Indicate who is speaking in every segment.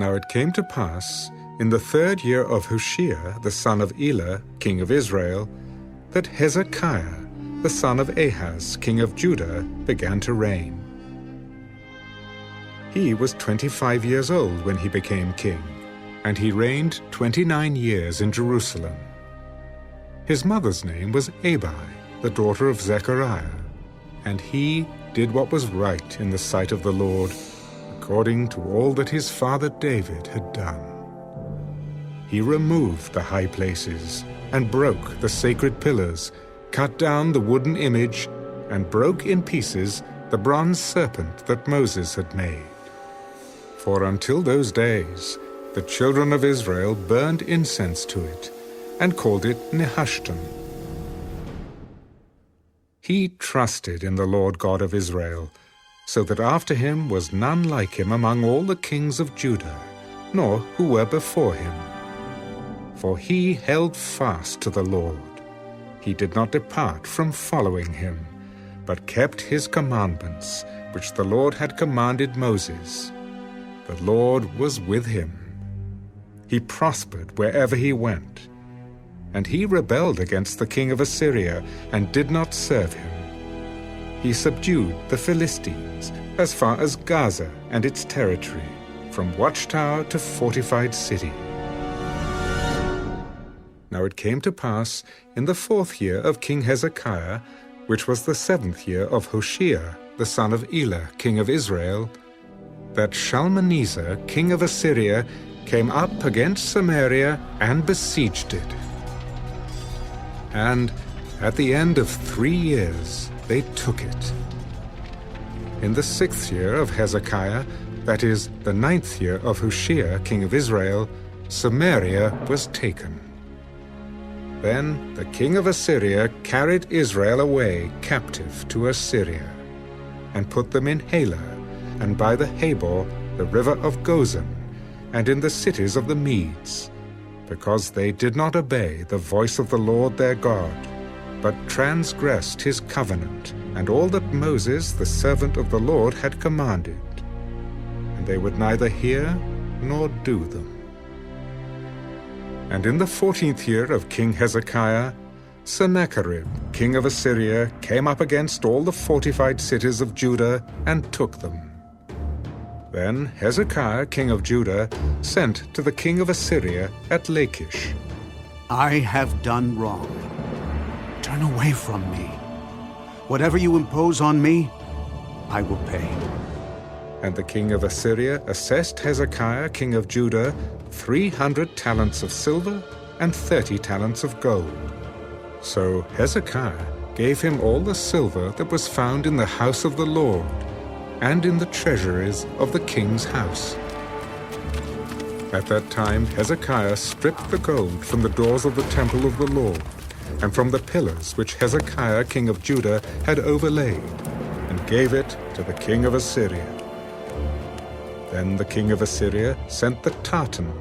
Speaker 1: Now it came to pass, in the 3rd year of Hoshea, the son of Elah, king of Israel, that Hezekiah, the son of Ahaz, king of Judah, began to reign. He was 25 years old when he became king, and he reigned 29 years in Jerusalem. His mother's name was Abi, the daughter of Zechariah, and he did what was right in the sight of the Lord, according to all that his father David had done. He removed the high places and broke the sacred pillars, cut down the wooden image, and broke in pieces the bronze serpent that Moses had made. For until those days the children of Israel burned incense to it, and called it Nehushtan. He trusted in the Lord God of Israel, so that after him was none like him among all the kings of Judah, nor who were before him. For he held fast to the Lord. He did not depart from following him, but kept his commandments, which the Lord had commanded Moses. The Lord was with him. He prospered wherever he went. And he rebelled against the king of Assyria, and did not serve him. He subdued the Philistines as far as Gaza and its territory, from watchtower to fortified city. Now it came to pass in the 4th year of King Hezekiah, which was the 7th year of Hoshea, the son of Elah, king of Israel, that Shalmaneser, king of Assyria, came up against Samaria and besieged it. And at the end of 3 years they took it. In the 6th year of Hezekiah, that is, the 9th year of Hoshea, king of Israel, Samaria was taken. Then the king of Assyria carried Israel away captive to Assyria, and put them in Halah, and by the Habor, the river of Gozan, and in the cities of the Medes, because they did not obey the voice of the Lord their God, but transgressed his covenant, and all that Moses, the servant of the Lord, had commanded. And they would neither hear nor do them. And in the 14th year of King Hezekiah, Sennacherib, king of Assyria, came up against all the fortified cities of Judah, and took them. Then Hezekiah, king of Judah, sent to the king of Assyria at Lachish.
Speaker 2: I have done wrong. Turn away from me. Whatever you impose on me, I will pay.
Speaker 1: And the king of Assyria assessed Hezekiah, king of Judah, 300 talents of silver and 30 talents of gold. So Hezekiah gave him all the silver that was found in the house of the Lord, and in the treasuries of the king's house. At that time Hezekiah stripped the gold from the doors of the temple of the Lord, and from the pillars which Hezekiah king of Judah had overlaid, and gave it to the king of Assyria. Then the king of Assyria sent the Tartan,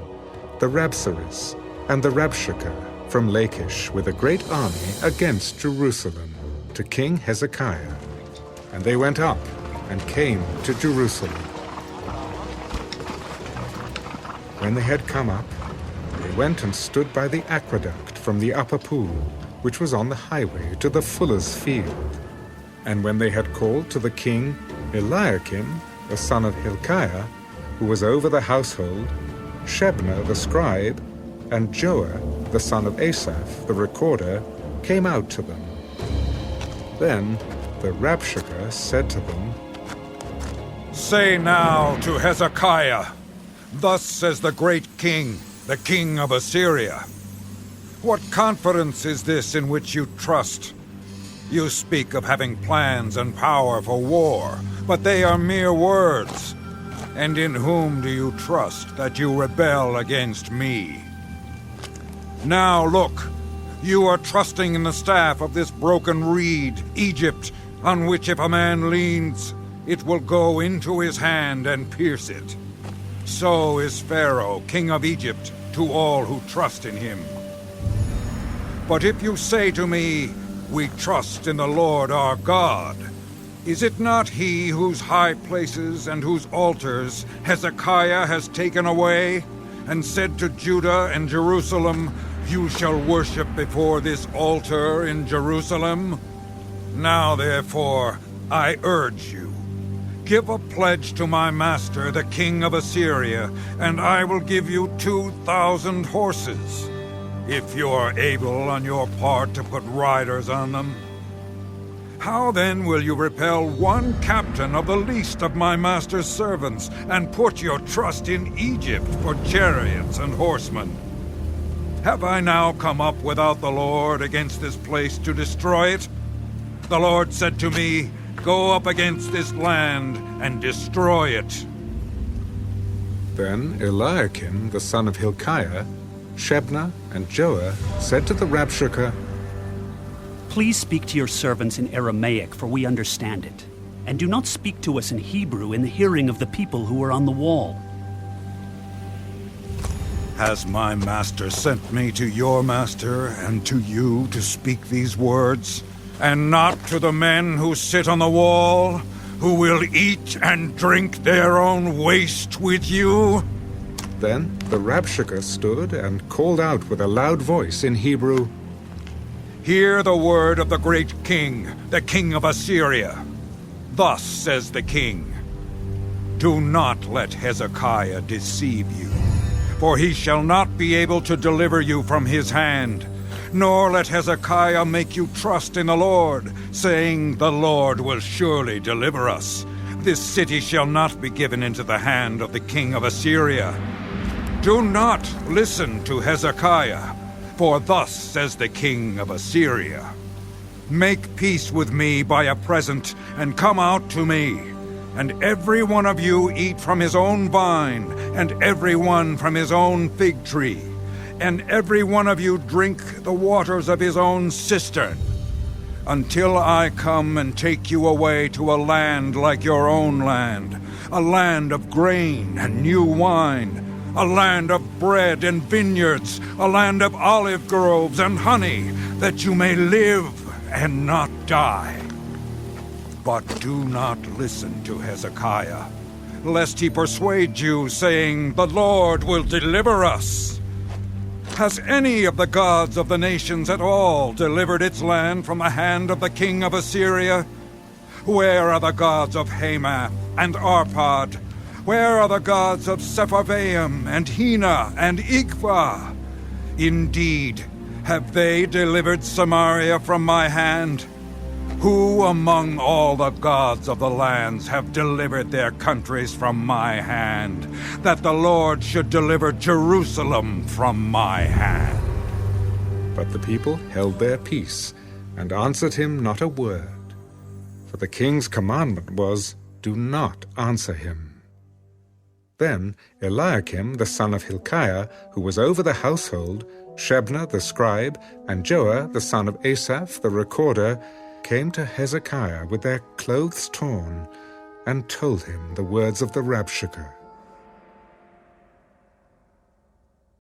Speaker 1: the Rabsaris, and the Rabshakeh from Lachish with a great army against Jerusalem to King Hezekiah. And they went up and came to Jerusalem. When they had come up, they went and stood by the aqueduct from the upper pool, which was on the highway to the fuller's field. And when they had called to the king Eliakim, the son of Hilkiah, who was over the household, Shebna the scribe, and Joah, the son of Asaph, the recorder, came out to them. Then the Rabshakeh said to them,
Speaker 3: Say now to Hezekiah, Thus says the great king, the king of Assyria, What confidence is this in which you trust? You speak of having plans and power for war, but they are mere words. And in whom do you trust that you rebel against me? Now look, you are trusting in the staff of this broken reed, Egypt, on which if a man leans, it will go into his hand and pierce it. So is Pharaoh, king of Egypt, to all who trust in him. But if you say to me, We trust in the Lord our God, Is it not he whose high places and whose altars Hezekiah has taken away, and said to Judah and Jerusalem, "You shall worship before this altar in Jerusalem"? Now therefore, I urge you, give a pledge to my master, the king of Assyria, and I will give you 2,000 horses, if you are able on your part to put riders on them. How then will you repel one captain of the least of my master's servants, and put your trust in Egypt for chariots and horsemen? Have I now come up without the Lord against this place to destroy it? The Lord said to me, "Go up against this land and destroy it."
Speaker 1: Then Eliakim, the son of Hilkiah, Shebna, and Joah said to the Rabshakeh,
Speaker 4: Please speak to your servants in Aramaic, for we understand it. And do not speak to us in Hebrew in the hearing of the people who are on the wall.
Speaker 3: Has my master sent me to your master and to you to speak these words, and not to the men who sit on the wall, who will eat and drink their own waste with you?
Speaker 1: Then the Rabshakeh stood and called out with a loud voice in Hebrew,
Speaker 3: Hear the word of the great king, the king of Assyria. Thus says the king, Do not let Hezekiah deceive you, for he shall not be able to deliver you from his hand. Nor let Hezekiah make you trust in the Lord, saying, The Lord will surely deliver us. This city shall not be given into the hand of the king of Assyria. Do not listen to Hezekiah, for thus says the king of Assyria, Make peace with me by a present, and come out to me, and every one of you eat from his own vine, and every one from his own fig tree, and every one of you drink the waters of his own cistern, until I come and take you away to a land like your own land, a land of grain and new wine, a land of bread and vineyards, a land of olive groves and honey, that you may live and not die. But do not listen to Hezekiah, lest he persuade you, saying, The Lord will deliver us. Has any of the gods of the nations at all delivered its land from the hand of the king of Assyria? Where are the gods of Hamath and Arpad? Where are the gods of Sepharvaim and Hena and Igva? Indeed, have they delivered Samaria from my hand? Who among all the gods of the lands have delivered their countries from my hand, that the Lord should deliver Jerusalem from my hand?
Speaker 1: But the people held their peace, and answered him not a word. For the king's commandment was, Do not answer him. Then Eliakim the son of Hilkiah, who was over the household, Shebna the scribe, and Joah the son of Asaph the recorder, came to Hezekiah with their clothes torn, and told him the words of the Rabshakeh.